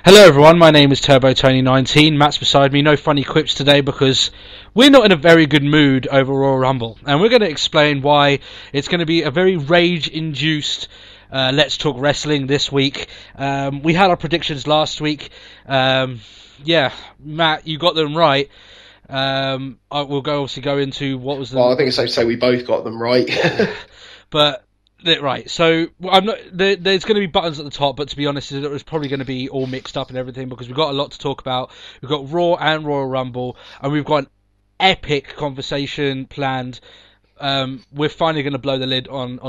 Hello everyone, my name is TurboTony19. Matt's beside me. No funny quips today because we're not in a very good mood over Royal Rumble, and we're going to explain why it's going to be a very rage-induced Let's Talk Wrestling this week. We had our predictions last week. Yeah, Matt, you got them right. We'll obviously go into what was the... Well, I think it's safe to say we both got them right. But... Right, so I'm not. There's going to be buttons at the top, but to be honest, it was probably going to be all mixed up and everything because we've got a lot to talk about. We've got Raw and Royal Rumble, and we've got an epic conversation planned. We're finally going to blow the lid on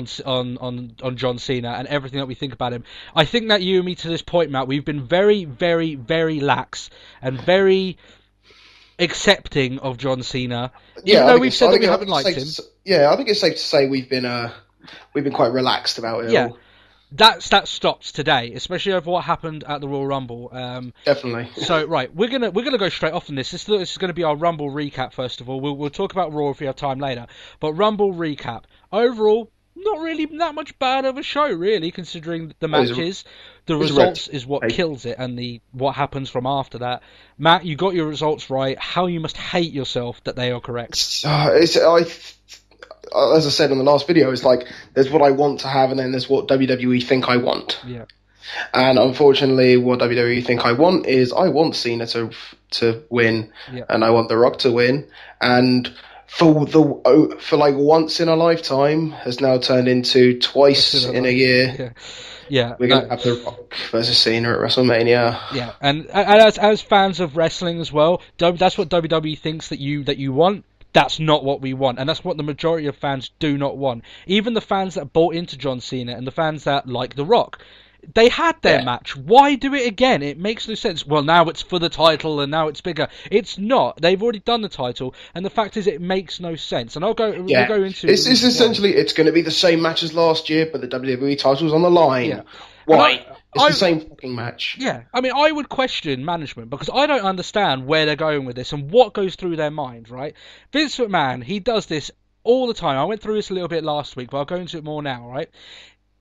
John Cena and everything that we think about him. I think that you and me to this point, Matt, we've been very, very, very lax and very accepting of John Cena. Even though we've said that we haven't liked him. Yeah, I think it's safe to say we've been quite relaxed about it. Yeah, that stops today, especially over what happened at the Royal Rumble. Definitely. So right, we're gonna go straight off on this. This is going to be our Rumble recap first of all. We'll talk about Raw if we have time later, but Rumble recap overall. Not really that much bad of a show, really, considering the matches. The results is what kills it, and what happens from after that. Matt, you got your results right. How you must hate yourself that they are correct. As I said in the last video, it's like there's what I want to have, and then there's what WWE think I want. Yeah. And unfortunately, what WWE think I want is I want Cena to win, and I want The Rock to win, and for like once in a lifetime has now turned into twice in a year. Yeah, we're gonna have The Rock versus Cena at WrestleMania. Yeah, and as fans of wrestling as well, that's what WWE thinks that you want. That's not what we want, and that's what the majority of fans do not want. Even the fans that bought into John Cena and the fans that like The Rock, they had their match. Why do it again? It makes no sense. Well, now it's for the title, and now it's bigger. It's not. They've already done the title, and the fact is, it makes no sense. And we'll go into... It's essentially, it's going to be the same match as last year, but the WWE title's on the line. Yeah. Why? It's the same fucking match. Yeah, I mean, I would question management because I don't understand where they're going with this and what goes through their mind, right? Vince McMahon, he does this all the time. I went through this a little bit last week, but I'll go into it more now, right?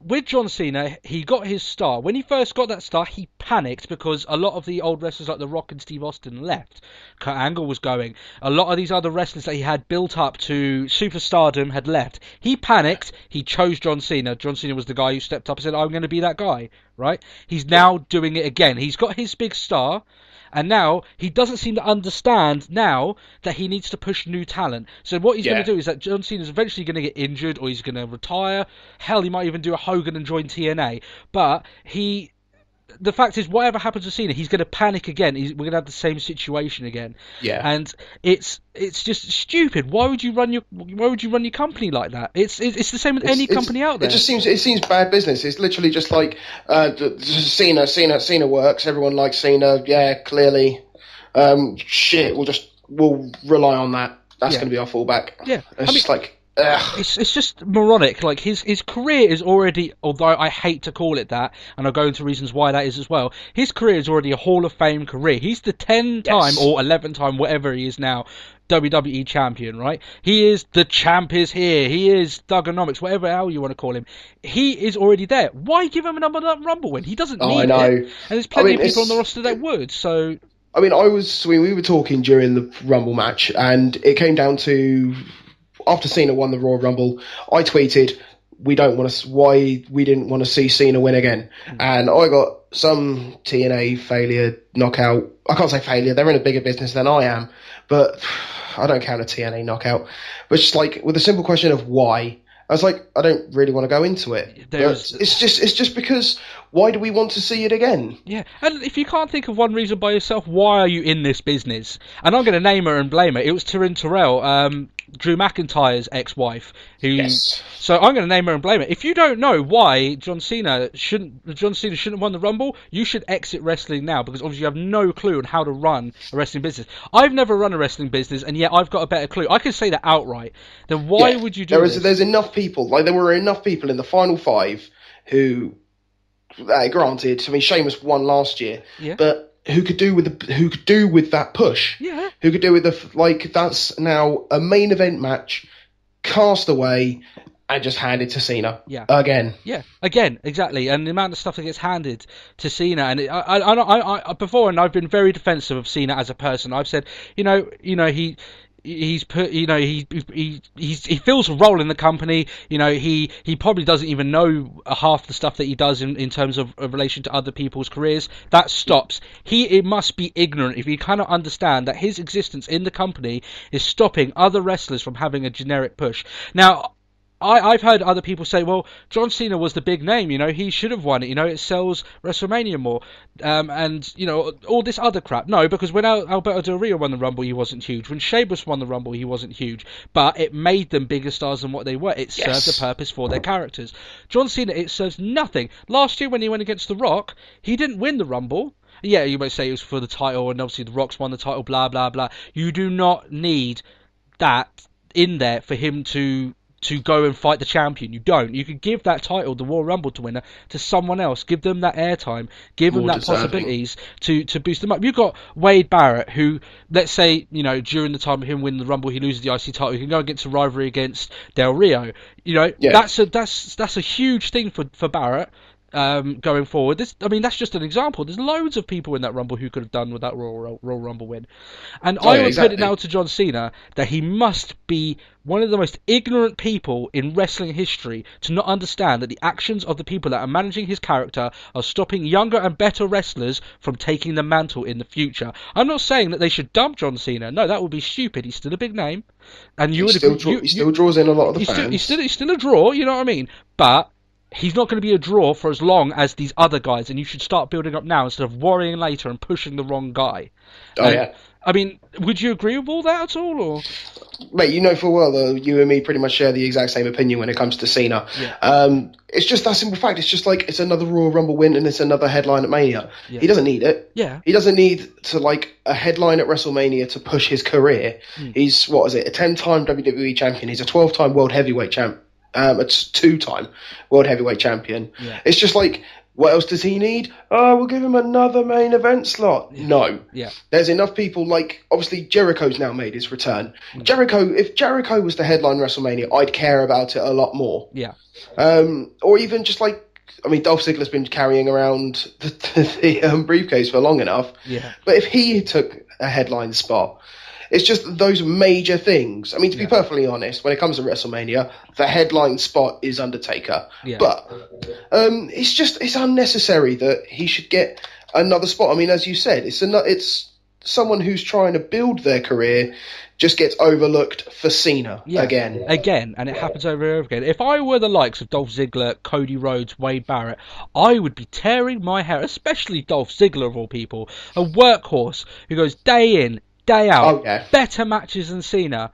With John Cena, he got his star. When he first got that star, he panicked because a lot of the old wrestlers like The Rock and Steve Austin left. Kurt Angle was going. A lot of these other wrestlers that he had built up to superstardom had left. He panicked. He chose John Cena. John Cena was the guy who stepped up and said, I'm going to be that guy, right? He's now doing it again. He's got his big star. And now, he doesn't seem to understand now that he needs to push new talent. So what he's going to do is that John Cena's eventually going to get injured or he's going to retire. Hell, he might even do a Hogan and join TNA. But the fact is, whatever happens to Cena, he's going to panic again. We're going to have the same situation again. Yeah. And it's just stupid. Why would you run your company like that? It's the same with any company out there. It seems bad business. It's literally just like Cena works. Everyone likes Cena. Yeah, clearly. We'll rely on that. That's going to be our fallback. Yeah. It's just moronic. Like his career is already, although I hate to call it that, and I'll go into reasons why that is as well. His career is already a Hall of Fame career. He's the 10-time or 11-time, whatever he is now, WWE champion, right? He is the champ is here. He is Thugonomics, whatever hell you want to call him. He is already there. Why give him another Rumble win? He doesn't need it. And there's plenty of people on the roster that would. So. I mean, we were talking during the Rumble match, and it came down to. After Cena won the Royal Rumble, I tweeted, why we didn't want to see Cena win again. And I got some TNA failure knockout. I can't say failure, they're in a bigger business than I am, but I don't count a TNA knockout. But just like, with a simple question of why, I was like, I don't really want to go into it. It's just because, why do we want to see it again? Yeah, and if you can't think of one reason by yourself, why are you in this business? And I'm going to name her and blame her. It was Taryn Terrell, Drew McIntyre's ex-wife. So I'm going to name her and blame her. If you don't know why John Cena shouldn't have won the Rumble, you should exit wrestling now, because obviously you have no clue on how to run a wrestling business. I've never run a wrestling business, and yet I've got a better clue. I can say that outright. Then why would you do this? There's enough people, like there were enough people in the final five who, granted, I mean, Sheamus won last year, but who could do with that push? Yeah. Who could do with that's now a main event match, cast away, and just hand it to Cena. Yeah. Again. Yeah, again, exactly, and the amount of stuff that gets handed to Cena, and I before, and I've been very defensive of Cena as a person. I've said, he's put, he fills a role in the company. He probably doesn't even know half the stuff that he does in terms of relation to other people's careers. That stops. It must be ignorant if he cannot understand that his existence in the company is stopping other wrestlers from having a generic push. Now, I've heard other people say, well, John Cena was the big name, he should have won it, it sells WrestleMania more, and, all this other crap. No, because when Alberto Del Rio won the Rumble, he wasn't huge. When Sheamus won the Rumble, he wasn't huge. But it made them bigger stars than what they were. It served a purpose for their characters. John Cena, it serves nothing. Last year when he went against The Rock, he didn't win the Rumble. Yeah, you might say it was for the title, and obviously The Rock's won the title, blah, blah, blah. You do not need that in there for him to go and fight the champion. You don't. You could give that title, the Royal Rumble to winner, to someone else. Give them that airtime. Give them that possibilities to boost them up. You've got Wade Barrett, who, let's say, during the time of him winning the Rumble, he loses the IC title. He can go against a rivalry against Del Rio. That's a huge thing for Barrett. Going forward, that's just an example. There's loads of people in that Rumble who could have done with that Royal Rumble win, and I would put it now to John Cena that he must be one of the most ignorant people in wrestling history to not understand that the actions of the people that are managing his character are stopping younger and better wrestlers from taking the mantle in the future. I'm not saying that they should dump John Cena. No, that would be stupid. He's still a big name, and he still draws in a lot of the fans. He's still a draw. You know what I mean? But he's not going to be a draw for as long as these other guys, and you should start building up now instead of worrying later and pushing the wrong guy. Yeah. I mean, would you agree with all that at all, or? Mate, full well that you and me pretty much share the exact same opinion when it comes to Cena. Yeah. It's just that simple fact. It's just like it's another Royal Rumble win and it's another headline at Mania. Yeah. He doesn't need it. Yeah. He doesn't need to a headline at WrestleMania to push his career. He's a 10-time WWE champion. He's a 12-time World Heavyweight champ. It's 2-time World Heavyweight champion. Yeah. It's just like, what else does he need? Oh, we'll give him another main event slot. Yeah. No. Yeah. There's enough people, obviously Jericho's now made his return. If Jericho was the headline WrestleMania, I'd care about it a lot more. Yeah. Or even just Dolph Ziggler's been carrying around the briefcase for long enough. Yeah. But if he took a headline spot, it's just those major things. I mean, to be perfectly honest, when it comes to WrestleMania, the headline spot is Undertaker. Yeah. But it's unnecessary that he should get another spot. I mean, as you said, it's someone who's trying to build their career just gets overlooked for Cena again. Again, and it happens over and over again. If I were the likes of Dolph Ziggler, Cody Rhodes, Wade Barrett, I would be tearing my hair, especially Dolph Ziggler of all people, a workhorse who goes day in, day out, better matches than Cena,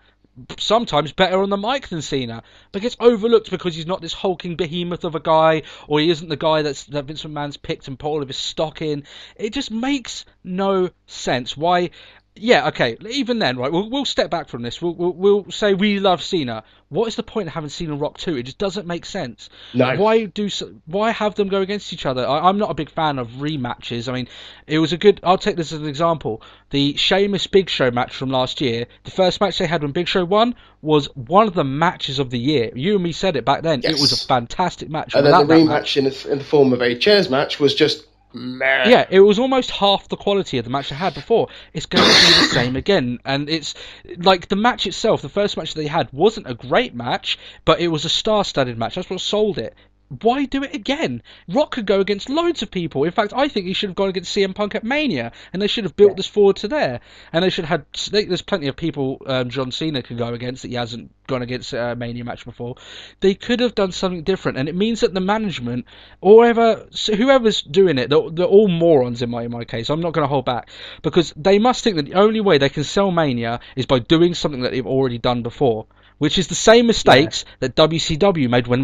sometimes better on the mic than Cena, but gets overlooked because he's not this hulking behemoth of a guy, or he isn't the guy that Vince McMahon's picked and put all of his stock in. It just makes no sense. Why? Yeah, okay. Even then, right? We'll step back from this. We'll say we love Cena. What is the point of having Cena Rock 2? It just doesn't make sense. No. Why have them go against each other? I'm not a big fan of rematches. I mean, it was a good. I'll take this as an example. The Sheamus Big Show match from last year. The first match they had when Big Show won was one of the matches of the year. You and me said it back then. Yes. It was a fantastic match. And then the rematch in the form of a chairs match was just. Meh. Yeah, it was almost half the quality of the match they had before. It's going to be the same again. And it's like the match itself, the first match they had wasn't a great match, but it was a star-studded match. That's what sold it. Why do it again? Rock could go against loads of people. In fact, I think he should have gone against CM Punk at Mania, and they should have built this forward to there. And they should have had. There's plenty of people John Cena can go against that he hasn't gone against a Mania match before. They could have done something different, and it means that the management, or whoever's doing it, they're all morons in my case. I'm not going to hold back, because they must think that the only way they can sell Mania is by doing something that they've already done before. Which is the same mistakes that WCW made when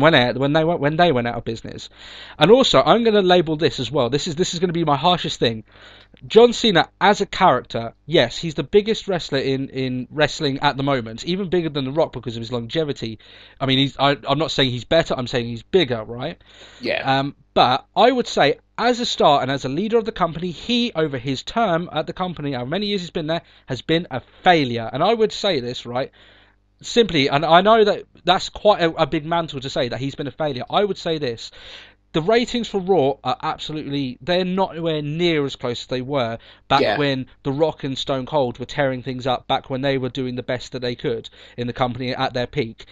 they went out of business. And also, I'm going to label this as well. This is going to be my harshest thing. John Cena as a character, yes, he's the biggest wrestler in wrestling at the moment, even bigger than The Rock because of his longevity. I mean, I'm not saying he's better. I'm saying he's bigger, right? Yeah. But I would say, as a star and as a leader of the company, he, over his term at the company, how many years he's been there, has been a failure. And I would say this, right? simply, and I know that that's quite a big mantle to say that he's been a failure. I would say this: the ratings for Raw are absolutely, they're not anywhere near as close as they were back Yeah, when The Rock and Stone Cold were tearing things up, back when they were doing the best that they could in the company at their peak.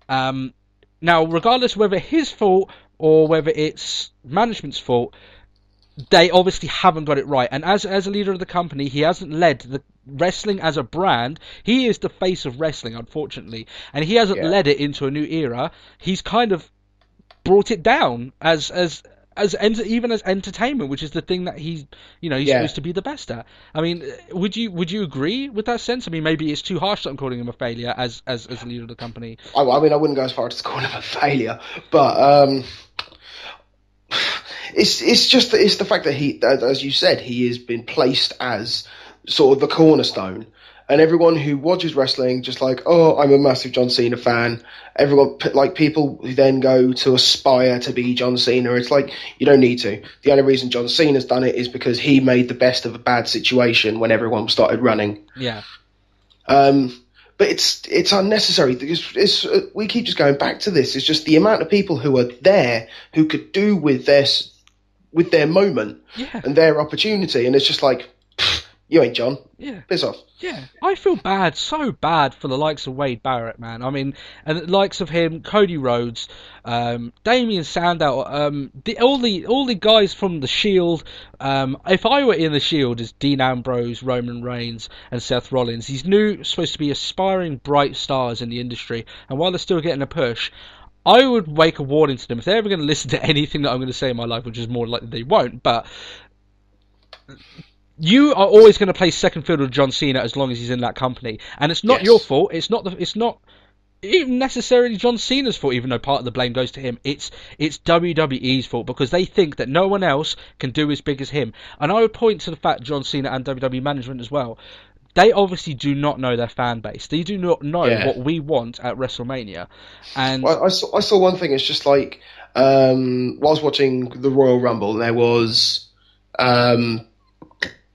Now, regardless of whether his fault or whether it's management's fault, they obviously haven't got it right. And as a leader of the company, he hasn't led the wrestling as a brand. He is the face of wrestling, unfortunately, and he hasn't yeah, led it into a new era. He's kind of brought it down even as entertainment, which is the thing that he's yeah. supposed to be the best at. I mean, would you agree with that sense? I mean, maybe it's too harsh that I'm calling him a failure as a leader of the company. I mean, I wouldn't go as far as to call him a failure, but it's just it's the fact that he, as you said, he has been placed as sort of the cornerstone, and everyone who watches wrestling just like, oh, I'm a massive John Cena fan. Everyone, like people who then go to aspire to be John Cena, it's like you don't need to. The only reason John Cena's done it is because he made the best of a bad situation when everyone started running. Yeah. But it's unnecessary because we keep just going back to this. It's just the amount of people who are there who could do with their moment Yeah. and their opportunity, and it's just like, you ain't John. Yeah. Piss off. Yeah, I feel bad, so bad for the likes of Wade Barrett, man. I mean, and the likes of him, Cody Rhodes, Damien Sandow, all the guys from the Shield. If I were in the Shield as Dean Ambrose, Roman Reigns, and Seth Rollins, these new supposed to be aspiring bright stars in the industry, and while they're still getting a push, I would wake a warning to them if they're ever going to listen to anything that I'm going to say in my life, which is more likely they won't, but you are always going to play second fiddle to John Cena as long as he's in that company, and it's not your Yes. fault. It's not even necessarily John Cena's fault, even though part of the blame goes to him. It's WWE's fault because they think that no one else can do as big as him. And I would point to the fact John Cena and WWE management as well. They obviously do not know their fan base. They do not know Yeah. what we want at WrestleMania. And Well, I saw one thing. It's just like whilst watching the Royal Rumble, there was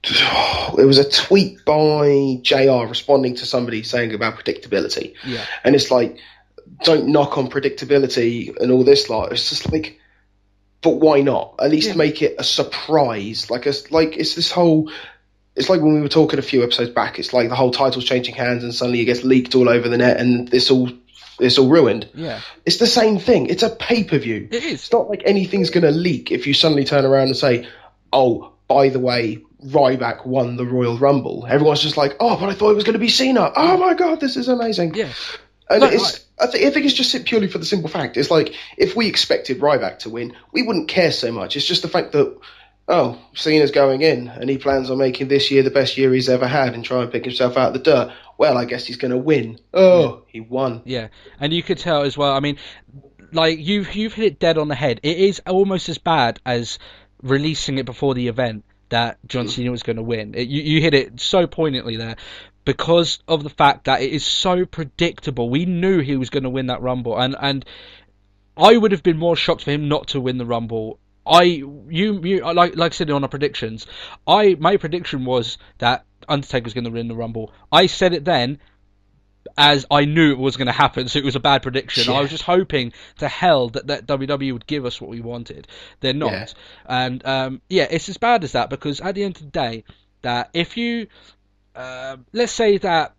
it was a tweet by JR responding to somebody saying about predictability. yeah, And it's like, don't knock on predictability and all this lot. It's just like, but why not? At least Yeah. make it a surprise. It's this whole. It's like when we were talking a few episodes back. It's like the whole title's changing hands and suddenly it gets leaked all over the net and it's all ruined. yeah, It's the same thing. It's a pay-per-view. it is. It's not like anything's going to leak if you suddenly turn around and say, oh, by the way, Ryback won the Royal Rumble. Everyone's just like, oh, but I thought it was going to be Cena. Oh my God, this is amazing. Yeah. And No, I think it's just purely for the simple fact. It's like, if we expected Ryback to win, we wouldn't care so much. It's just the fact that, oh, Cena's going in and he plans on making this year the best year he's ever had and try and pick himself out of the dirt. Well, I guess he's going to win. Oh, he won. Yeah, and you could tell as well. I mean, like you've hit it dead on the head. It is almost as bad as releasing it before the event that John Cena was going to win. You hit it so poignantly there because of the fact that it is so predictable. We knew he was going to win that Rumble, and I would have been more shocked for him not to win the Rumble. Like I said on our predictions, my prediction was that Undertaker's going to win the Rumble. I said it then as I knew it was going to happen, so it was a bad prediction. Yeah. I was just hoping to hell that WWE would give us what we wanted. They're not. Yeah. And it's as bad as that because at the end of the day, that if you, let's say that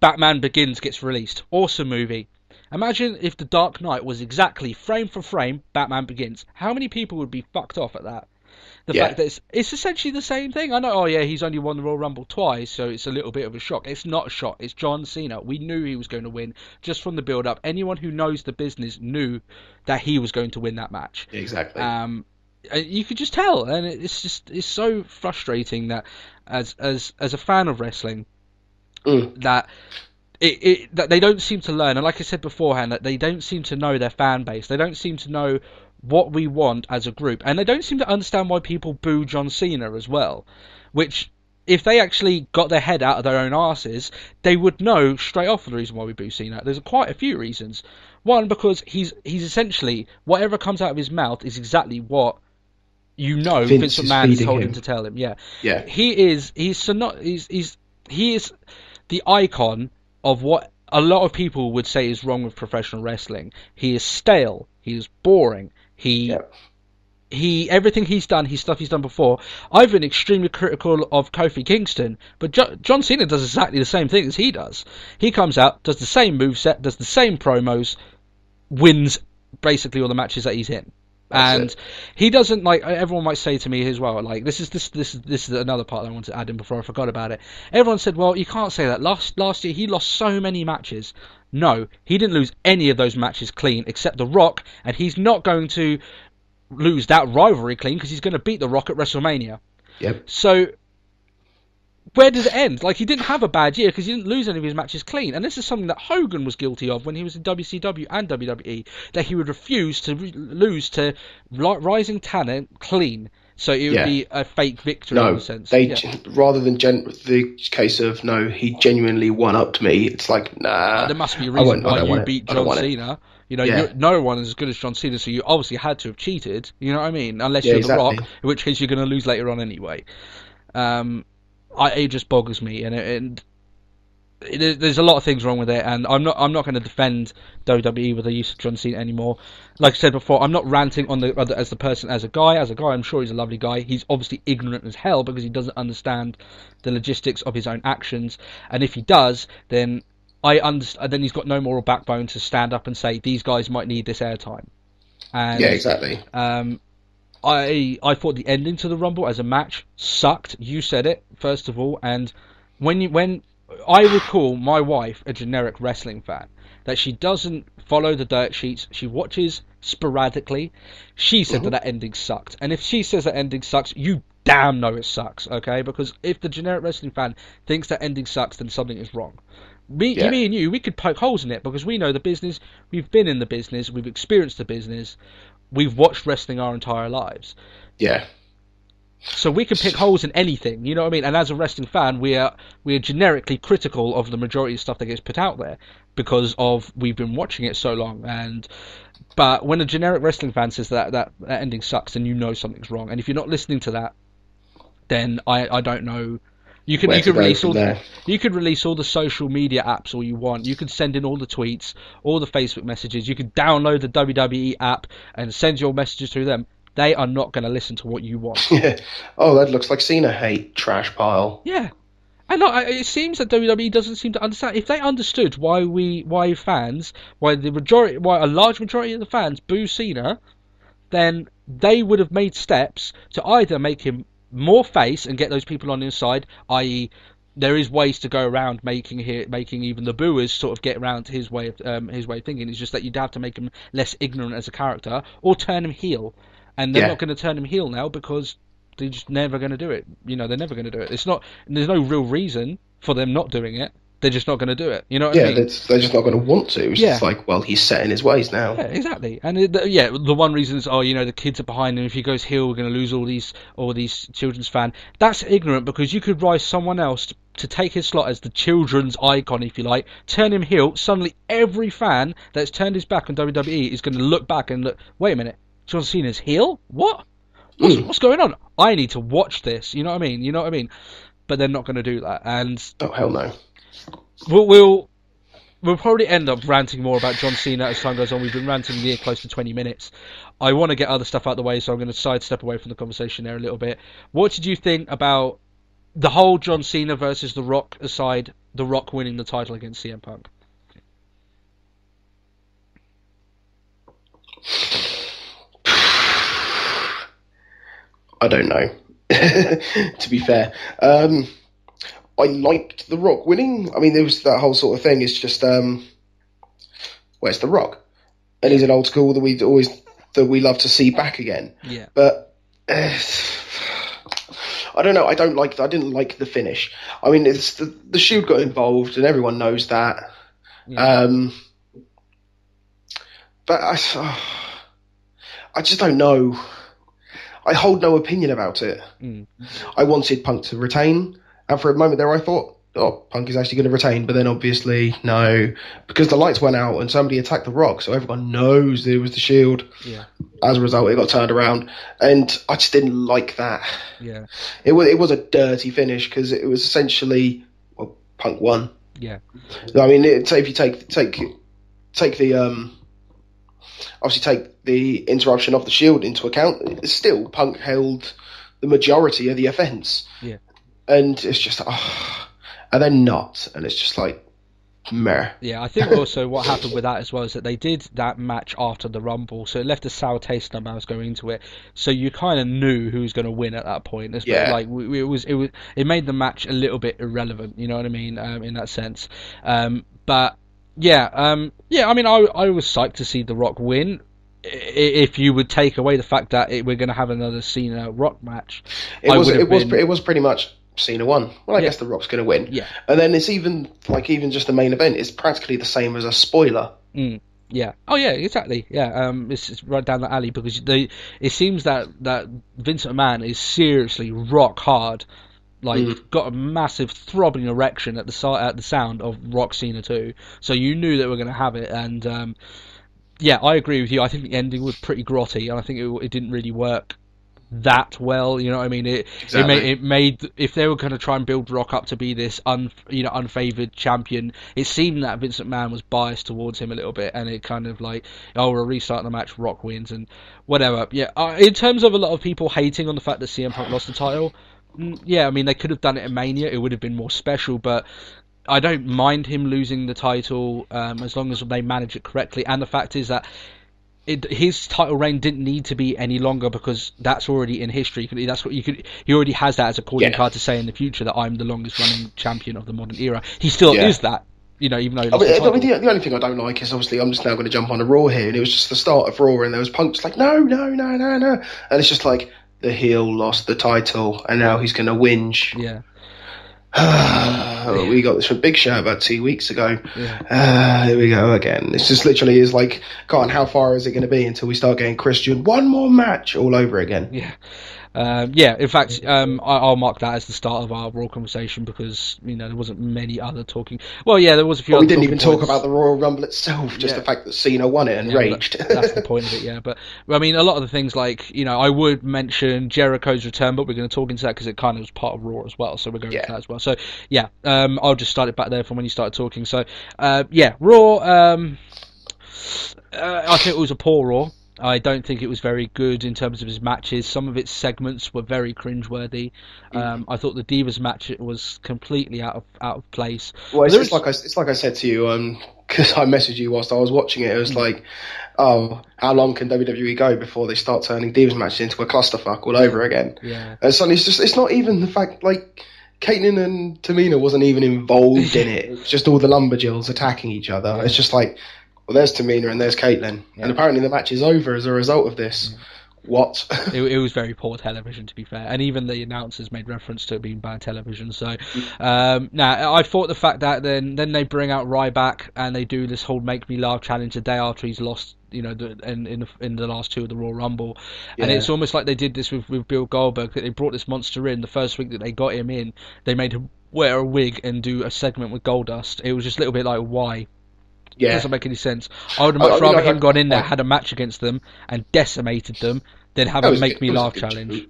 Batman Begins gets released, awesome movie. Imagine if The Dark Knight was exactly frame for frame Batman Begins. How many people would be fucked off at that? The Yeah. fact that it's essentially the same thing. I know, oh yeah, he's only won the Royal Rumble twice, so it's a little bit of a shock. It's not a shock. It's John Cena. We knew he was going to win just from the build-up. Anyone who knows the business knew that he was going to win that match. Exactly. You could just tell, and it's so frustrating that as a fan of wrestling, that that they don't seem to learn, and like I said beforehand, that they don't seem to know their fan base. They don't seem to know what we want as a group, and they don't seem to understand why people boo John Cena as well. Which, if they actually got their head out of their own arses, they would know straight off the reason why we boo Cena. There's quite a few reasons. One, because he's essentially whatever comes out of his mouth is exactly what Vince is McMahon has feeding told him him to tell him. Yeah, Yeah. he is the icon of what a lot of people would say is wrong with professional wrestling. He is stale. He is boring. Yep. Everything he's done, stuff he's done before. I've been extremely critical of Kofi Kingston, but John Cena does exactly the same thing as he does. He comes out, does the same moveset, does the same promos, wins basically all the matches that he's in. And he doesn't, like, everyone might say to me as well, like, this is another part that I want to add in before I forgot about it. Everyone said, well, you can't say that. Last year he lost so many matches. No, he didn't lose any of those matches clean except The Rock, and he's not going to lose that rivalry clean because he's going to beat The Rock at WrestleMania. Yep. So where did it end? Like, he didn't have a bad year because he didn't lose any of his matches clean, and this is something that Hogan was guilty of when he was in WCW and WWE, that he would refuse to lose to rising talent clean. So it would be a fake victory in a sense. Rather than the case of, no, he genuinely won up to me, it's like, nah. There must be a reason why you beat John Cena. You know, no one is as good as John Cena, so you obviously had to have cheated. You know what I mean? Unless you're The Rock, in which case you're going to lose later on anyway. It just boggles me, and there's a lot of things wrong with it, and I'm not going to defend WWE with the use of John Cena anymore. Like I said before, I'm not ranting on as a guy. I'm sure he's a lovely guy. He's obviously ignorant as hell because he doesn't understand the logistics of his own actions, and if he does, then then he's got no moral backbone to stand up and say these guys might need this airtime. And, exactly. I thought the ending to the Rumble as a match sucked. You said it first of all, and when I would call my wife a generic wrestling fan, that she doesn't follow the dirt sheets, she watches sporadically. She said that ending sucked, and if she says that ending sucks, you damn know it sucks, okay? Because if the generic wrestling fan thinks that ending sucks, then something is wrong. Me and you, we could poke holes in it because we know the business. We've been in the business. We've experienced the business. We've watched wrestling our entire lives. Yeah. So we can pick holes in anything, you know what I mean? And as a wrestling fan, we are generically critical of the majority of stuff that gets put out there because of we've been watching it so long. But when a generic wrestling fan says that ending sucks, then you know something's wrong. And if you're not listening to that, then I don't know. You could release all the social media apps all you want. You could send in all the tweets, all the Facebook messages. You could download the WWE app and send your messages through them. They are not going to listen to what you want. Yeah. Oh, that looks like Cena hate trash pile. Yeah. And it seems that WWE doesn't seem to understand. If they understood why a large majority of the fans boo Cena, then they would have made steps to either make him more face and get those people on his side, i.e. there is ways to go around making even the booers sort of get around to his way of thinking. It's just that you'd have to make him less ignorant as a character or turn him heel. And they're not going to turn him heel now because they're just never going to do it. You know, they're never going to do it. There's no real reason for them not doing it. They're just not going to do it. You know what I mean? Yeah, they're just not going to want to. It's just like, well, he's set in his ways now. Yeah, exactly. And the one reason is, the kids are behind him. If he goes heel, we're going to lose all these children's fans. That's ignorant because you could rise someone else to take his slot as the children's icon, if you like, turn him heel. Suddenly, every fan that's turned his back on WWE is going to look back and look, wait a minute, John Cena's heel? What? What's going on? I need to watch this. You know what I mean? But they're not going to do that. And oh, hell no. We'll probably end up ranting more about John Cena as time goes on. We've been ranting near close to 20 minutes. I want to get other stuff out of the way, so I'm going to sidestep away from the conversation there a little bit. What did you think about the whole John Cena versus The Rock aside, The Rock winning the title against CM Punk? I don't know, to be fair. I liked The Rock winning. I mean, there was that whole sort of thing. It's just, where's The Rock? And he's an old school that we love to see back again. Yeah. But I don't know. I didn't like the finish. I mean, it's the Shield got involved, and everyone knows that. Yeah. But I just don't know. I hold no opinion about it. I wanted Punk to retain. And for a moment there, I thought, Punk is actually going to retain. But then obviously, no. Because the lights went out and somebody attacked The Rock. So everyone knows it was the Shield. Yeah. As a result, it got turned around. And I just didn't like that. Yeah. It was a dirty finish because it was essentially, Punk won. Yeah. I mean, if you take the obviously take the interruption of the Shield into account, it's still Punk held the majority of the offense. Yeah. And it's just, and then not, and it's just like, meh. Yeah, I think also what happened with that as well is that they did that match after the Rumble, so it left a sour taste in our mouths going into it. So you kind of knew who was going to win at that point. Yeah. Like it made the match a little bit irrelevant. You know what I mean? In that sense. But yeah. I mean, I was psyched to see The Rock win. If you would take away the fact that we're going to have another Cena Rock match, it was pretty much Cena won. Well, I guess The Rock's going to win. Yeah. And then it's even just the main event is practically the same as a spoiler. Yeah. Oh, yeah. Exactly. Yeah. It's right down the alley because it seems that Vince McMahon is seriously rock hard. Like, got a massive throbbing erection at the sound of Rock Cena 2. So you knew that we were going to have it, and yeah, I agree with you. I think the ending was pretty grotty, and I think it didn't really work that well. You know what I mean? It made if they were going to try and build Rock up to be this unfavored champion, it seemed that Vince McMahon was biased towards him a little bit, and it kind of like, oh, we'll restart the match, Rock wins, and whatever. Yeah, in terms of a lot of people hating on the fact that CM Punk lost the title, yeah, I mean they could have done it at Mania. It would have been more special, but I don't mind him losing the title as long as they manage it correctly. And the fact is that his title reign didn't need to be any longer because that's already in history. That's what he already has that as a calling card to say in the future that I'm the longest running champion of the modern era. He still is that. You know, even though he lost the title. The only thing I don't like is obviously I'm just now going to jump on a Raw here, and it was just the start of Raw, and there was Punk just like no, and it's just like the heel lost the title, and now he's going to whinge. Yeah. We got this from Big Show about 2 weeks ago. Yeah. Here we go again. It's just literally is like, God, how far is it going to be until we start getting Christian one more match all over again? Yeah. In fact, I'll mark that as the start of our Raw conversation because there wasn't many other talking. Well, yeah, there was a few. But we didn't even talk about the Royal Rumble itself, just the fact that Cena won it and raged. That's the point of it, yeah. But I mean, a lot of the things like I would mention Jericho's return, but we're going to talk into that because it kind of was part of Raw as well, so we're going into that as well. So yeah, I'll just start it back there from when you started talking. So Raw. I think it was a poor Raw. I don't think it was very good in terms of his matches. Some of its segments were very cringeworthy. I thought the Divas match was completely out of place. Well, it's like I said to you, because I messaged you whilst I was watching it. It was like, oh, how long can WWE go before they start turning Divas matches into a clusterfuck all over again? Yeah. And suddenly it's not even the fact like Caitlyn and Tamina wasn't even involved in it. It's just all the lumberjills attacking each other. Yeah. It's just like, well, there's Tamina and there's Caitlyn, and apparently the match is over as a result of this. What? It was very poor television, to be fair, and even the announcers made reference to it being bad television. So, now I thought the fact that then they bring out Ryback and they do this whole "Make Me Laugh" challenge the day after he's lost, in the last two of the Royal Rumble, and it's almost like they did this with Bill Goldberg. That they brought this monster in the first week that they got him in, they made him wear a wig and do a segment with Goldust. It was just a little bit like why. Yeah. It doesn't make any sense. I would have much rather him gone in there, had a match against them, and decimated them, than have a Make Me Laugh challenge.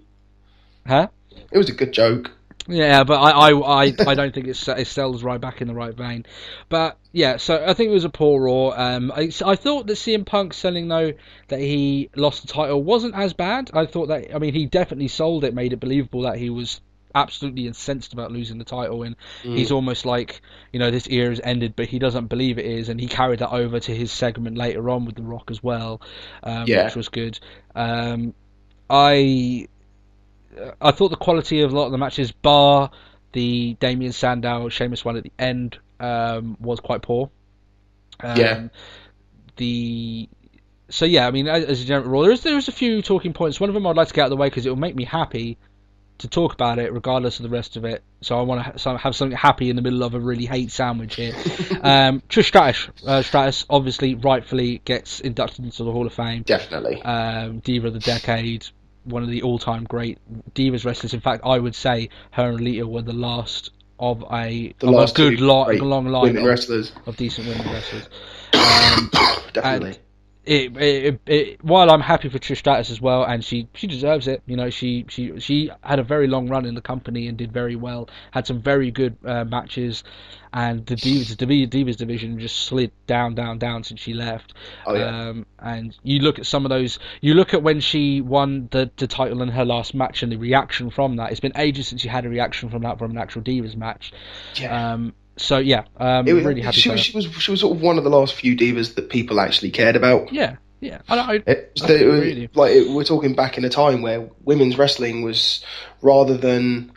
Huh? It was a good joke. Yeah, but I don't think it sells right back in the right vein. But yeah, so I think it was a poor Raw. I thought that CM Punk selling though that he lost the title wasn't as bad. I thought that he definitely sold it, made it believable that he was absolutely incensed about losing the title, and he's almost like this era has ended, but he doesn't believe it is, and he carried that over to his segment later on with The Rock as well, which was good. I thought the quality of a lot of the matches, bar the Damien Sandow Sheamus one at the end, was quite poor. As a general rule, there's a few talking points. One of them I'd like to get out of the way because it will make me happy to talk about it regardless of the rest of it. So I want to have something happy in the middle of a really hate sandwich here. Trish Stratus obviously rightfully gets inducted into the Hall of Fame. Definitely. Diva of the Decade, one of the all-time great Divas wrestlers. In fact, I would say her and Lita were the last of a good long line women wrestlers. of decent women wrestlers. Definitely. while I'm happy for Trish Stratus as well, and she deserves it. You know, she had a very long run in the company and did very well. Had some very good matches, and the Divas division just slid down since she left. Oh yeah. And you look at some of those. You look at when she won the title in her last match and the reaction from that. It's been ages since you had a reaction from that from an actual Divas match. Yeah. So yeah, really happy. She was sort of one of the last few divas that people actually cared about. Yeah. We're talking back in a time where women's wrestling was, rather than,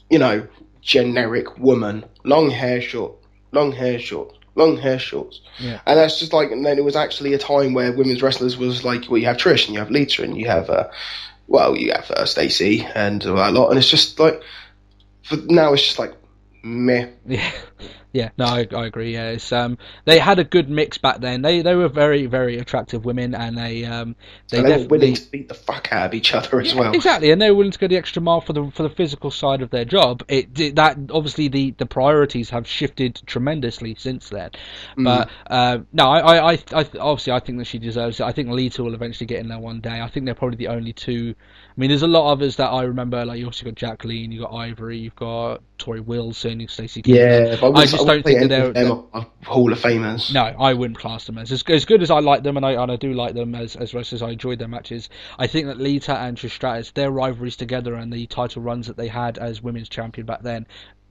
you know, generic woman, long hair short, long hair short, long hair shorts. Yeah. And that's just like, and then it was actually a time where women's wrestlers was like, well, you have Trish and you have Lita and you have Stacey and a lot, and it's just like, for now it's just like meh. Yeah, no, I agree. Yeah, it's they had a good mix back then. They were very, very attractive women, and they were willing to beat the fuck out of each other as well. Exactly, and they were willing to go the extra mile for the physical side of their job. That obviously the priorities have shifted tremendously since then. But no, I obviously I think that she deserves it. I think Lita will eventually get in there one day. I think they're probably the only two. I mean, there's a lot of others that I remember. Like you also got Jacqueline, you got Ivory, you've got Tori Wilson, you've Stacey Keebler. Yeah, but I just don't think that they're Hall of Famers. No, I wouldn't class them as good as I like them, and I do like them as wrestlers. I enjoyed their matches. I think that Lita and Trish Stratus, their rivalries together and the title runs that they had as women's champion back then,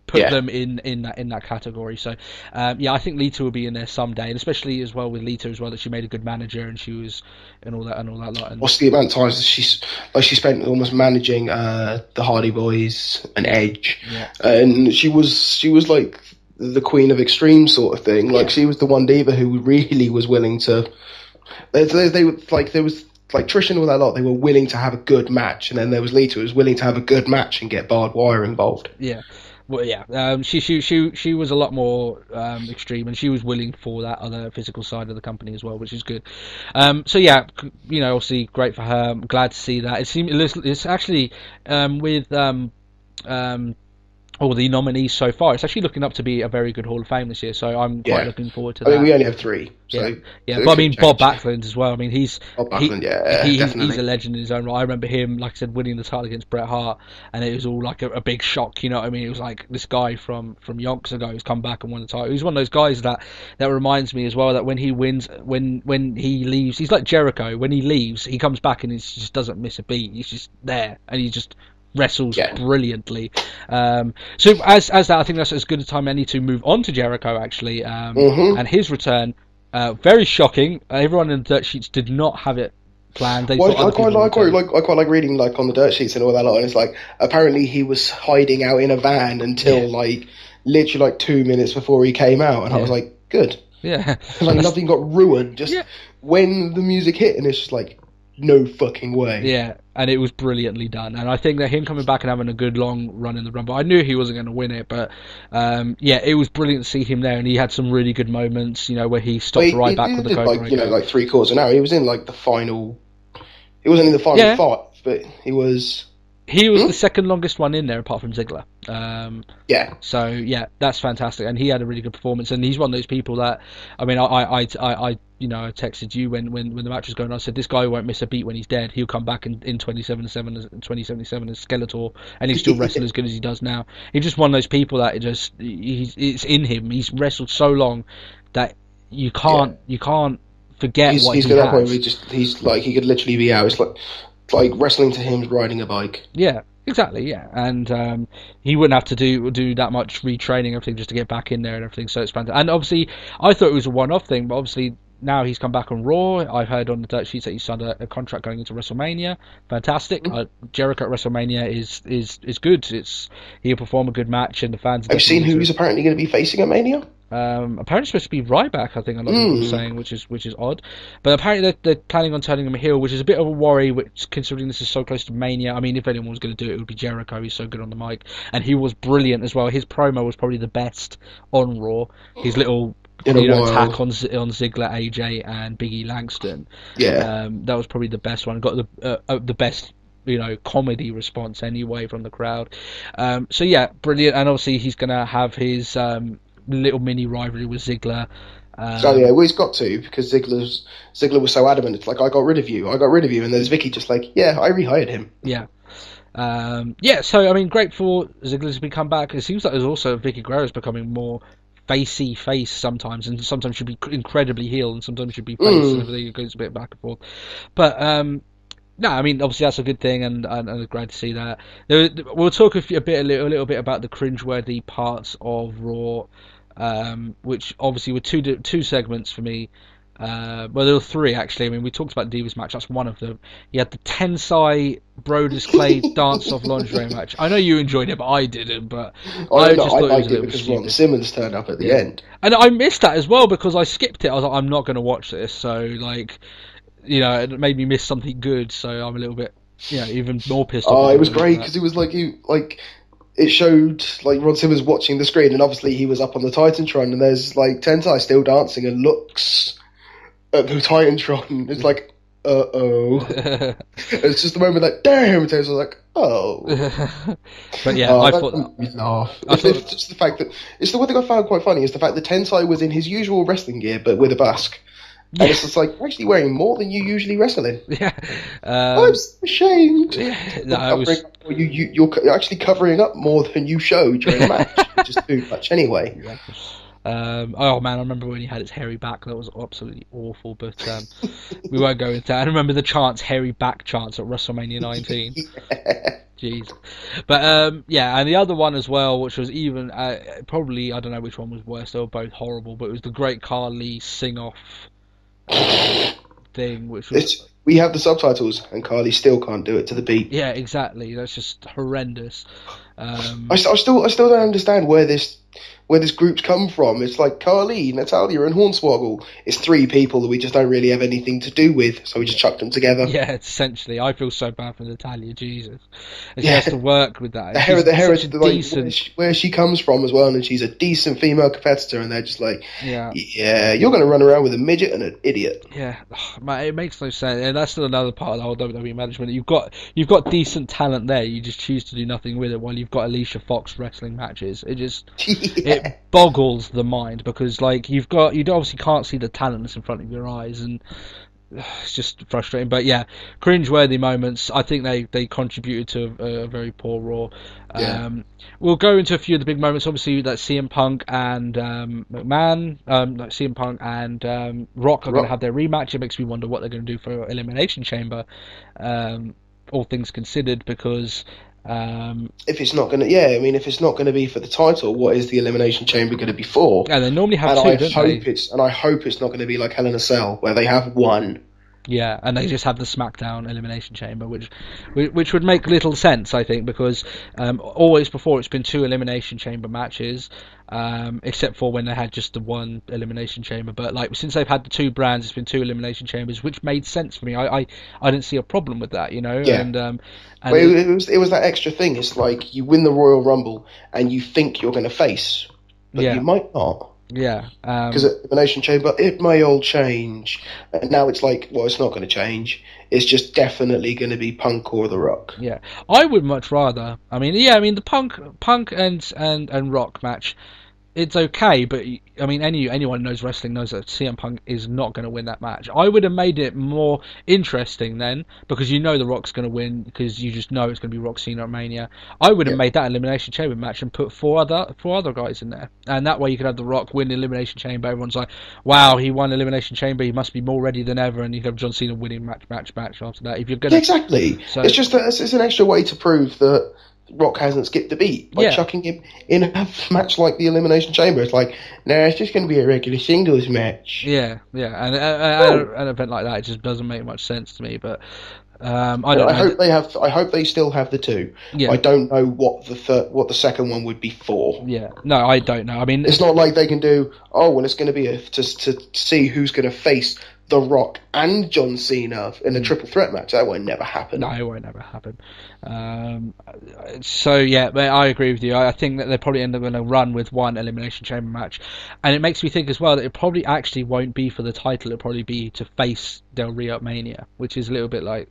put them in that category. So I think Lita will be in there someday, and especially as well with Lita as well, that she made a good manager and she was and all that lot. And what's the amount of times she spent almost managing the Hardy Boys and Edge, and she was like the queen of extreme sort of thing. Like she was the one diva who really was willing to. They were like there was. Like Trish and all that lot, they were willing to have a good match, and then there was Lita who was willing to have a good match and get barbed wire involved. Yeah. Well, yeah, she was a lot more extreme, and she was willing for that other physical side of the company as well, which is good. So yeah, you know, obviously great for her. I'm glad to see that. It's actually with all the nominees so far, it's actually looking up to be a very good Hall of Fame this year. So I'm quite looking forward to that. I mean, we only have 3. So but I mean, Bob Backlund as well. I mean, he's definitely. He's a legend in his own right. I remember him, like I said, winning the title against Bret Hart, and it was all like a big shock. You know what I mean? It was like this guy from yonks ago who's come back and won the title. He's one of those guys that reminds me as well that when he wins, when he leaves, he's like Jericho. When he leaves, he comes back and he just doesn't miss a beat. He's just there, and he just wrestles brilliantly. So as that, I think that's as good a time as any to move on to Jericho actually, and his return. Very shocking. Everyone in the dirt sheets did not have it planned. I quite like reading like on the dirt sheets and all that lot. And it's like apparently he was hiding out in a van until like literally like 2 minutes before he came out, and I was like, good. Yeah, like nothing got ruined. Just when the music hit, and it's just like, no fucking way. Yeah, and it was brilliantly done. And I think that him coming back and having a good long run in the Rumble, I knew he wasn't going to win it, but it was brilliant to see him there, and he had some really good moments, you know, where he stopped back with the Cobra. Like, you know, like 3/4 an hour. He was in like the final. He wasn't in the final 5, but he was. He was the second longest one in there, apart from Ziggler. So yeah, that's fantastic, and he had a really good performance. And he's one of those people that, I mean, I texted you when the match was going on. I said this guy won't miss a beat when he's dead. He'll come back in 2077 as Skeletor, and he'll still wrestle as good as he does now. He's just one of those people that it's in him. He's wrestled so long that you can't forget what he has. He's got that point where he's like he could literally be out. It's like wrestling to him is riding a bike. Yeah, exactly. Yeah, and he wouldn't have to do that much retraining and everything just to get back in there and everything. So it's fantastic. And obviously, I thought it was a one-off thing, but obviously now he's come back on Raw. I've heard on the dirt sheets that he signed a contract going into WrestleMania. Fantastic. Jericho at WrestleMania is good. He'll perform a good match, and the fans. Have you seen who he's apparently going to be facing at Mania? Apparently it's supposed to be Ryback, I think a lot of people are saying, which is odd. But apparently they're planning on turning him heel, which is a bit of a worry, considering this is so close to Mania. I mean, if anyone was going to do it, it would be Jericho. He's so good on the mic, and he was brilliant as well. His promo was probably the best on Raw. His little attack on Ziggler, AJ, and Big E Langston. Yeah, that was probably the best one. Got the best comedy response anyway from the crowd. So yeah, brilliant. And obviously he's going to have his little mini rivalry with Ziggler So yeah, well, he's got to, because Ziggler was so adamant. It's like, I got rid of you, and there's Vicky just like, yeah, I rehired him. Yeah. So I mean, great for Ziggler to be come back. It seems like there's also Vicky Guerrero's becoming more facey face sometimes, and sometimes should be incredibly heel, and sometimes should be face, and everything goes a bit back and forth. But no, I mean, obviously that's a good thing, and I'm glad to see that. We'll talk a little bit about the cringeworthy parts of Raw, which obviously were two segments for me. Well, there were three actually. I mean, we talked about the Divas match. That's one of them. You had the Tensai Brodus Clay dance off lingerie match. I know you enjoyed it, but I didn't. But I just thought it was a little bit because stupid. Ron Simmons turned up at the end, and I missed that as well because I skipped it. I was like, I'm not going to watch this. So like, it made me miss something good. So I'm a little bit, even more pissed off. Oh, it was great because it was it showed like Ron Simmons watching the screen, and obviously he was up on the Titantron, and there's like Tensai still dancing and looks at the Titantron. It's like, it's just the moment like, damn, Tensai's like, oh. But yeah, I thought that laugh. It's just the fact that it's the one thing I found quite funny is the fact that Tensai was in his usual wrestling gear but with a mask. And it's just like, you're actually wearing more than you usually wrestle in. Yeah. I'm so ashamed. No, you're actually covering up more than you show during a match. Which is too much anyway. Yeah. Oh man, I remember when he had his hairy back. That was absolutely awful. But we won't go into that. I remember the chants, hairy back chants at WrestleMania 19. Yeah. Jeez. But and the other one as well, which was even probably, I don't know which one was worse. They were both horrible. But it was the Great Khali sing-off thing, which was... We have the subtitles, and Carly still can't do it to the beat. Yeah, exactly. That's just horrendous. I still don't understand where this group's come from. It's like Carly, Natalia, and Hornswoggle. It's three people that we just don't really have anything to do with, so we just chucked them together. Yeah, essentially. I feel so bad for Natalia, Jesus. And she has to work with that. The heritage, where she comes from as well, and she's a decent female competitor, and they're just like, yeah, you're going to run around with a midget and an idiot. Yeah, it makes no sense, and that's still another part of the whole WWE management. You've got decent talent there, you just choose to do nothing with it, while you've got Alicia Fox wrestling matches. It just... Yeah. It boggles the mind because you obviously can't see the talent that's in front of your eyes, and it's just frustrating. But yeah, cringe-worthy moments. I think they contributed to a very poor Raw. Yeah. We'll go into a few of the big moments. Obviously, that CM Punk and CM Punk and Rock are going to have their rematch. It makes me wonder what they're going to do for Elimination Chamber. All things considered, because. If it's not going to be for the title, what is the Elimination Chamber going to be for? Yeah, they normally have two, don't they? And I hope it's not going to be like Hell in a Cell, where they have one. Yeah, and they just have the SmackDown Elimination Chamber, which would make little sense, I think, because always before it's been two Elimination Chamber matches, except for when they had just the one Elimination Chamber. But like since they've had the two brands, it's been two Elimination Chambers, which made sense for me. I didn't see a problem with that, Yeah. And but it was that extra thing. It's like you win the Royal Rumble and you think you're going to face, but you might not. Yeah, because Elimination Chamber, it may all change, and now it's like, well, it's not going to change. It's just definitely going to be Punk or The Rock. Yeah, I would much rather. The Punk and Rock match, it's okay, but I mean, anyone who knows wrestling knows that CM Punk is not going to win that match. I would have made it more interesting then, because The Rock's going to win, because you just know it's going to be Rock Cena at Mania. I would have made that Elimination Chamber match and put four other guys in there, and that way you could have The Rock win the Elimination Chamber. Everyone's like, wow, he won Elimination Chamber, he must be more ready than ever, and you could have John Cena winning match after that. If you're going exactly. So, it's just it's an extra way to prove that Rock hasn't skipped a beat by chucking him in a match like the Elimination Chamber. It's like, it's just going to be a regular singles match. Yeah, and an event like that, it just doesn't make much sense to me. But I hope they still have the two. Yeah. I don't know what the second one would be for. Yeah, no, I don't know. I mean, it's not like they can do. Oh well, it's going to be to see who's going to face The Rock and John Cena in a triple threat match. That won't never happen. No, it won't never happen. So yeah, but I agree with you. I think that they're probably end up going to run with one Elimination Chamber match, and it makes me think as well that it probably actually won't be for the title. It'll probably be to face Del Rio at Mania, which is a little bit like,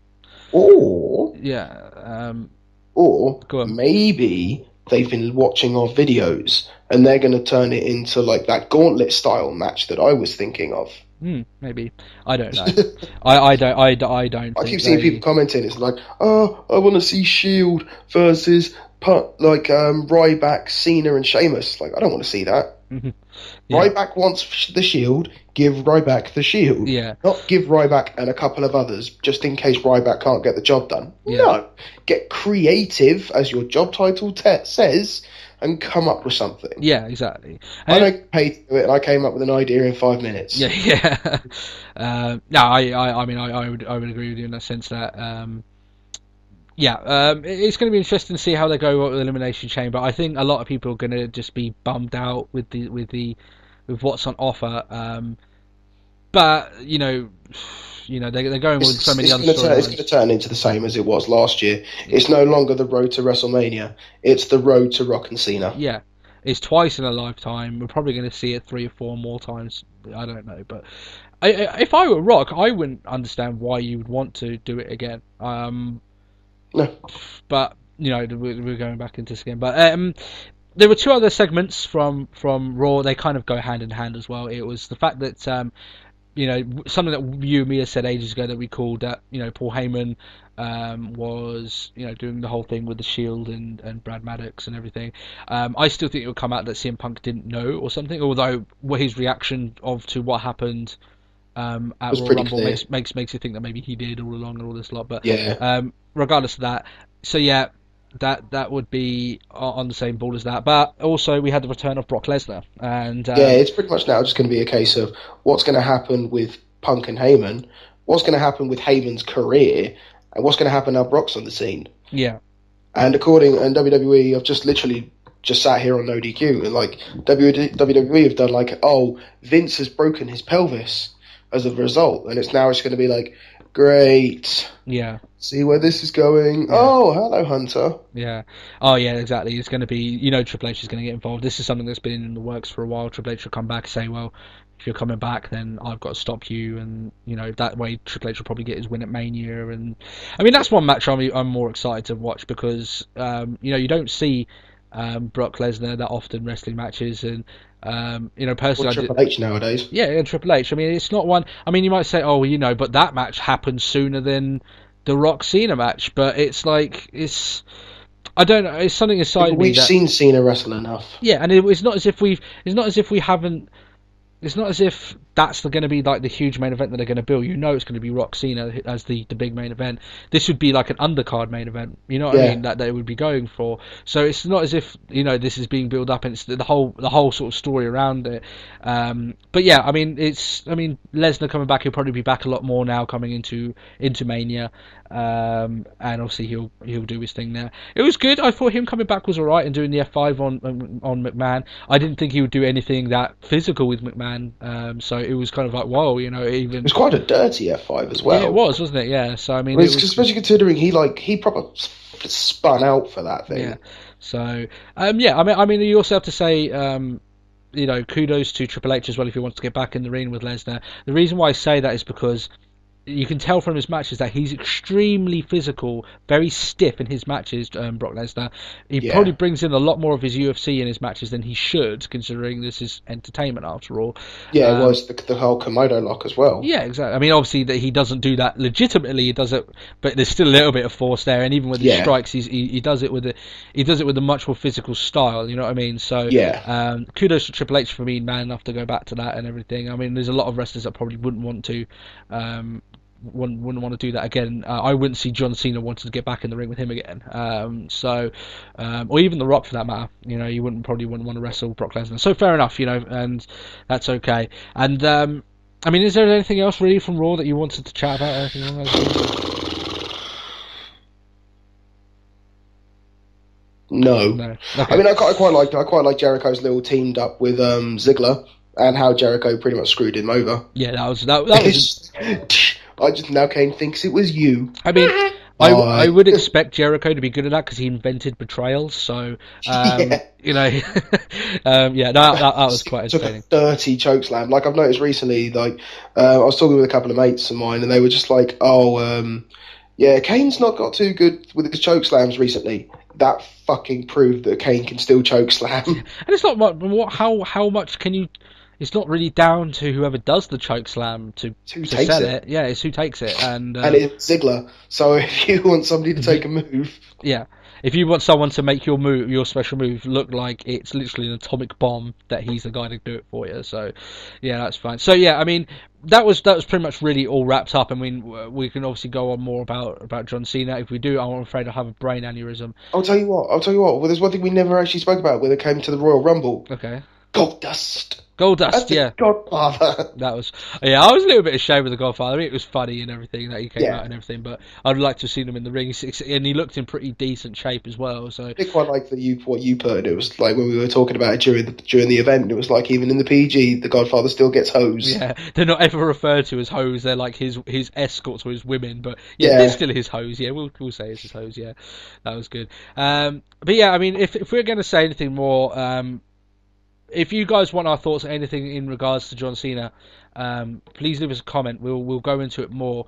or yeah, or maybe they've been watching our videos, and they're going to turn it into like that gauntlet style match that I was thinking of. Maybe. I don't know. I don't I think keep seeing people commenting. It's like, oh, I want to see Shield versus Ryback, Cena, and Sheamus. Like, I don't want to see that. Yeah. Ryback wants the Shield. Give Ryback the Shield. Yeah. Not give Ryback and a couple of others just in case Ryback can't get the job done. Yeah. No. Get creative, as your job title says, and come up with something. Yeah, exactly. I don't get paid to do it, and I came up with an idea in 5 minutes. Yeah. No, I mean, I would agree with you in the sense that, it's going to be interesting to see how they go with the Elimination Chamber. I think a lot of people are going to just be bummed out with what's on offer. But they're going with so many other storylines. It's going to turn into the same as it was last year. It's no longer the road to WrestleMania. It's the road to Rock and Cena. Yeah, it's twice in a lifetime. We're probably going to see it 3 or 4 more times. I don't know, but if I were Rock, I wouldn't understand why you would want to do it again. No. But we're going back into this again. But there were 2 other segments from Raw. They kind of go hand in hand as well. It was the fact that something that you and me had said ages ago that we called that Paul Heyman was doing the whole thing with the Shield and Brad Maddox and everything. I still think it would come out that CM Punk didn't know or something. Although his reaction to what happened at Royal Rumble makes you think that maybe he did all along and all this lot. But yeah. Regardless of that, so yeah, that would be on the same ball as that. But also we had the return of Brock Lesnar, and it's pretty much now just going to be a case of what's going to happen with Punk and Heyman, what's going to happen with Heyman's career, and what's going to happen now Brock's on the scene. Yeah. And WWE, I've just literally sat here on no DQ, and like WWE have done like, oh, Vince has broken his pelvis as a result, and it's going to be like, great. Yeah. See where this is going. Yeah. Oh, hello, Hunter. Yeah. Oh, yeah, exactly. It's going to be, Triple H is going to get involved. This is something that's been in the works for a while. Triple H will come back and say, well, if you're coming back, then I've got to stop you. And, that way Triple H will probably get his win at Mania. And I mean, that's one match I'm more excited to watch because, you don't see Brock Lesnar that often wrestling matches. And, personally, Triple H nowadays. Yeah, and Triple H. I mean, it's not one. I mean, you might say, oh, but that match happened sooner than the Rock Cena match. But it's like I don't know. It's something inside me. We've seen Cena wrestle enough. Yeah, and it's not as if we haven't. It's not as if that's going to be like the huge main event that they're going to build. It's going to be Rock Cena as the big main event. This would be like an undercard main event. You know what I mean? That they would be going for. So it's not as if this is being built up and it's the whole sort of story around it. But yeah, I mean Lesnar coming back. He'll probably be back a lot more now coming into Mania. And obviously he'll do his thing there. It was good. I thought him coming back was alright and doing the F5 on McMahon. I didn't think he would do anything that physical with McMahon. So it was kind of like, whoa, even... It was quite a dirty F5 as well. Yeah, it was, wasn't it? Yeah, so I mean... especially considering he probably spun out for that thing. Yeah, so... I mean, you also have to say... kudos to Triple H as well if he wants to get back in the ring with Lesnar. The reason why I say that is because you can tell from his matches that he's extremely physical, very stiff in his matches, Brock Lesnar. He probably brings in a lot more of his UFC in his matches than he should, considering this is entertainment after all. Yeah, it was the whole Komodo lock as well. Yeah, exactly. I mean, obviously that he doesn't do that legitimately. He does it, but there's still a little bit of force there. And even with his strikes, he does it with a much more physical style. You know what I mean? So kudos to Triple H for being man enough to go back to that and everything. I mean, there's a lot of wrestlers that probably wouldn't want to. Wouldn't want to do that again. I wouldn't see John Cena wanting to get back in the ring with him again. Or even The Rock for that matter. You probably wouldn't want to wrestle Brock Lesnar. So fair enough, and that's okay. And I mean, is there anything else really from Raw that you wanted to chat about? Or anything along those lines? No. Okay. I mean, I quite like Jericho's little teamed up with Ziggler and how Jericho pretty much screwed him over. Yeah, that was. I just now Kane thinks it was you. I mean, I would expect Jericho to be good at that because he invented betrayals. So, that was quite entertaining. Took a dirty chokeslam. Like I've noticed recently, like I was talking with a couple of mates of mine, and they were just like, Yeah, Kane's not got too good with his choke slams recently. That fucking proved that Kane can still choke slam. And it's not how much can you? It's not really down to whoever does the choke slam to Takes sell it. it. Yeah, it's who takes it, and it's Ziggler. So if you want somebody to take a move, yeah, if you want someone to make your special move look like it's literally an atomic bomb, that he's the guy to do it for you. So yeah, that's fine. So yeah, I mean that was pretty much really all wrapped up. I mean we can obviously go on more about John Cena. If we do, I'm afraid I'll have a brain aneurysm. I'll tell you what. Well, there's one thing we never actually spoke about when it came to the Royal Rumble. Okay. Goldust. Goldust, yeah. Godfather. That was, yeah, I was a little bit ashamed of the Godfather. I mean, it was funny and everything that he came out and everything, but I'd like to have seen him in the ring. And he looked in pretty decent shape as well. So I quite like what you put. It was like when we were talking about it during the event. It was like even in the PG, the Godfather still gets hose. Yeah, they're not ever referred to as hoes. They're like his escorts or his women. But yeah, they're still his hoes. Yeah, we'll say it's his hoes. Yeah, that was good. But yeah, I mean, if we're going to say anything more. If you guys want our thoughts on anything in regards to John Cena, please leave us a comment. We'll go into it more.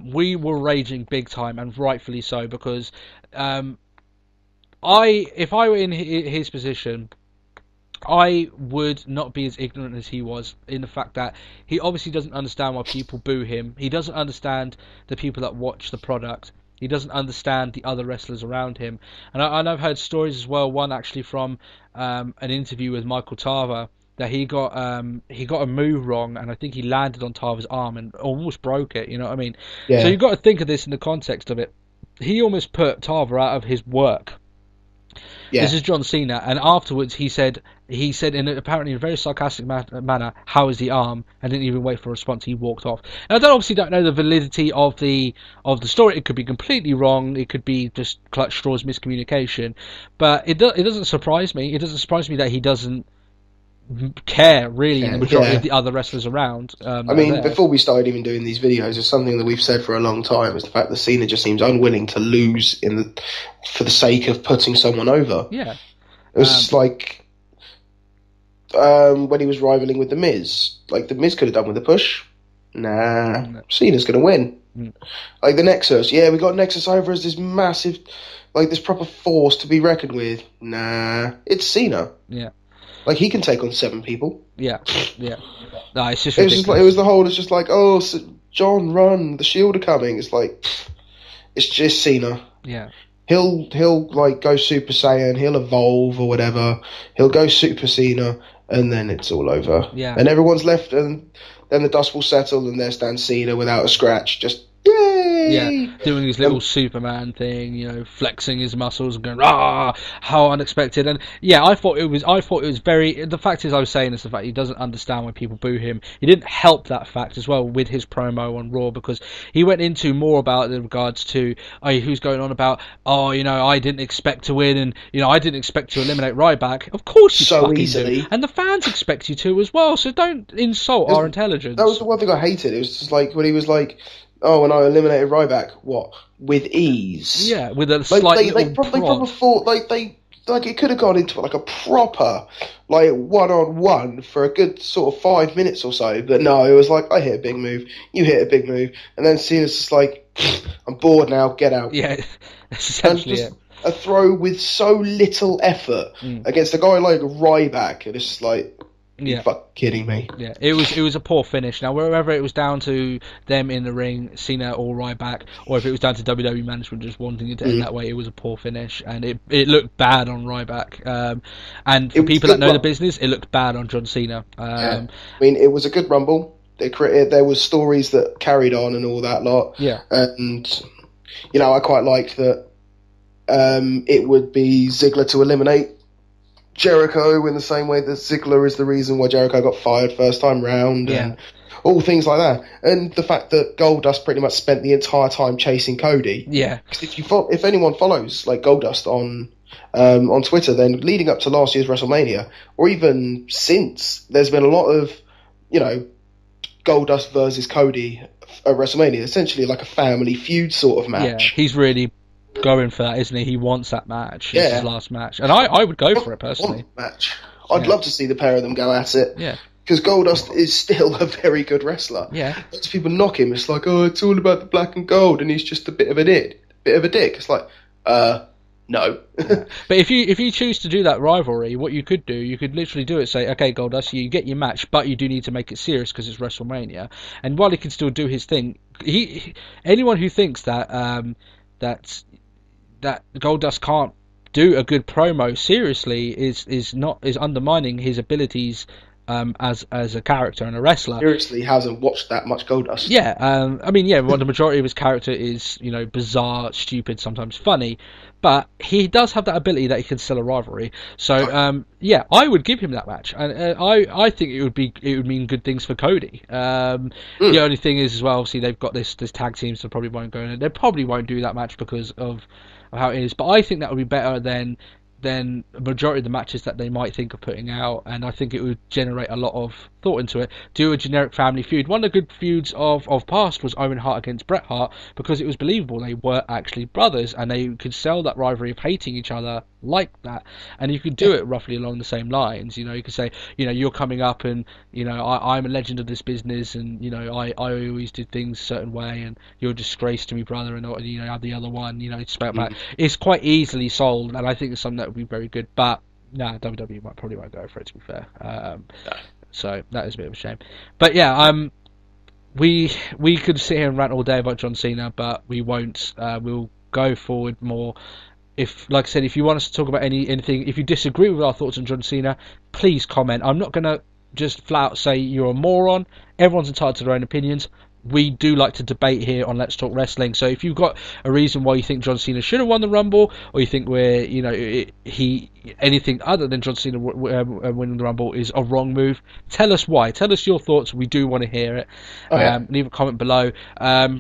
We were raging big time, and rightfully so, because if I were in his position, I would not be as ignorant as he was, in the fact that he obviously doesn't understand why people boo him. He doesn't understand the people that watch the product. He doesn't understand the other wrestlers around him. And I've heard stories as well, one actually from an interview with Michael Tarver, that he got a move wrong, and I think he landed on Tarver's arm and almost broke it, you know what I mean? Yeah. So you've got to think of this in the context of it. He almost put Tarver out of his work. Yeah. This is John Cena, and afterwards he said in apparently a very sarcastic manner, "How is the arm?" and didn't even wait for a response. He walked off. And I obviously don't know the validity of the story. It could be completely wrong. It could be just clutch straws miscommunication. But it doesn't surprise me. It doesn't surprise me that he doesn't care really in the majority of the other wrestlers around. I mean, before we started even doing these videos, it's something that we've said for a long time, is the fact that Cena just seems unwilling to lose for the sake of putting someone over. Yeah. It was like when he was rivaling with The Miz. Like, The Miz could have done with a push. Nah. Cena's going to win. Like the Nexus. Yeah, we got Nexus over as this massive, like this proper force to be reckoned with. Nah. It's Cena. Yeah. Like, he can take on 7 people. Yeah. No, it's just ridiculous. It was the whole, it's just like, oh, John, run, the Shield are coming. It's like, it's just Cena. Yeah. He'll like go Super Saiyan, he'll evolve or whatever. He'll go Super Cena, and then it's all over. Yeah. And everyone's left, and then the dust will settle, and there stands Cena without a scratch, just yay! Yeah, doing his little Superman thing, you know, flexing his muscles and going, ah, how unexpected. And yeah, I thought it was very. The fact is, I was saying this, the fact he doesn't understand when people boo him. He didn't help that fact as well with his promo on Raw, because he went into more about in regards to who's going on about, oh, you know, I didn't expect to win, and you know, I didn't expect to eliminate Ryback. Of course you so fucking easily do, and the fans expect you to as well. So don't insult our intelligence. That was the one thing I hated. It was just like when he was like, oh, and I eliminated Ryback. What? With ease? Yeah, with a slight they probably thought like it could have gone into like a proper like one-on-one for a good sort of 5 minutes or so. But no, it was like, I hit a big move, you hit a big move, and then Cena's just like, I'm bored now, get out. Yeah, that's essentially it. A throw with so little effort against a guy like Ryback, and it's just like, you're fucking kidding me. Yeah, it was a poor finish. Now, whether it was down to them in the ring, Cena or Ryback, or if it was down to WWE management just wanting it to end that way, it was a poor finish, and it looked bad on Ryback. And for people that know the business, it looked bad on John Cena. I mean, it was a good Rumble. There was stories that carried on and all that lot. Yeah. And, you know, I quite liked that it would be Ziggler to eliminate Jericho in the same way that Ziggler is the reason why Jericho got fired first time round, and all things like that. And the fact that Goldust pretty much spent the entire time chasing Cody. Yeah. Because if anyone follows like Goldust on Twitter, then leading up to last year's WrestleMania, or even since, there's been a lot of, you know, Goldust versus Cody at WrestleMania, essentially like a family feud sort of match. Yeah, he's really going for that, isn't he? He wants that match. It's his last match, and I would go for it personally. I'd love to see the pair of them go at it. Yeah, because Goldust is still a very good wrestler. Yeah. Lots of people knock him. It's like, oh, it's all about the black and gold, and he's just a bit of a dick. It's like, no. Yeah. But if you choose to do that rivalry, what you could do, you could literally do it. Say, okay, Goldust, you get your match, but you do need to make it serious because it's WrestleMania. And while he can still do his thing, anyone who thinks that that Goldust can't do a good promo seriously is undermining his abilities as a character and a wrestler. Seriously, hasn't watched that much Goldust. Yeah, I mean, yeah, well, the majority of his character is, bizarre, stupid, sometimes funny, but he does have that ability that he can sell a rivalry. So, yeah, I would give him that match, and I think it would mean good things for Cody. The only thing is, as well, obviously they've got this tag team, so probably won't go in. They probably won't do that match because of how it is, but I think that would be better than a majority of the matches that they might think of putting out, and I think it would generate a lot of thought into it. Do a generic family feud. One of the good feuds of past was Owen Hart against Bret Hart, because it was believable they were actually brothers, and they could sell that rivalry of hating each other like that, and you could do it roughly along the same lines. You could say, you're coming up, and I'm a legend of this business, and I always did things a certain way, and you're a disgrace to me, brother, and have the other one. It's quite easily sold, and I think it's something that would be very good. But WWE probably won't go for it, to be fair. So that is a bit of a shame. But yeah, we could sit here and rant all day about John Cena, but we won't. We'll go forward more. Like I said, if you want us to talk about anything, if you disagree with our thoughts on John Cena, please comment. I'm not going to just flat out say you're a moron. Everyone's entitled to their own opinions. We do like to debate here on Let's Talk Wrestling. So if you've got a reason why you think John Cena should have won the Rumble, or you think anything other than John Cena winning the Rumble is a wrong move, tell us why. Tell us your thoughts. We do want to hear it. Leave a comment below.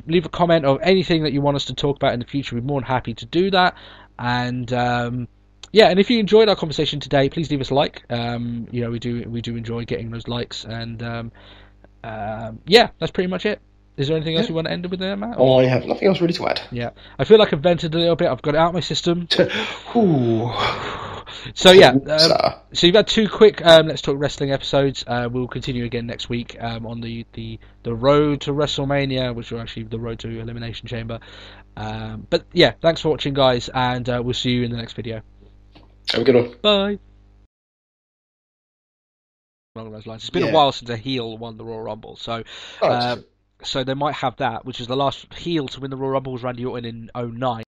Leave a comment of anything that you want us to talk about in the future. We're more than happy to do that. And yeah, and if you enjoyed our conversation today, please leave us a like. We do enjoy getting those likes. And yeah, that's pretty much it. Is there anything else you want to end with there, Matt? I have nothing else really to add. Yeah, I feel like I've vented a little bit. I've got it out of my system. Ooh. So yeah, so you've had 2 quick Let's Talk Wrestling episodes. We'll continue again next week on the road to WrestleMania, which will actually the road to Elimination Chamber. But yeah, thanks for watching, guys, and we'll see you in the next video. Have a good one. Bye. Along those lines. It's been a while since a heel won the Royal Rumble, so so they might have that, which is the last heel to win the Royal Rumble was Randy Orton in 2009.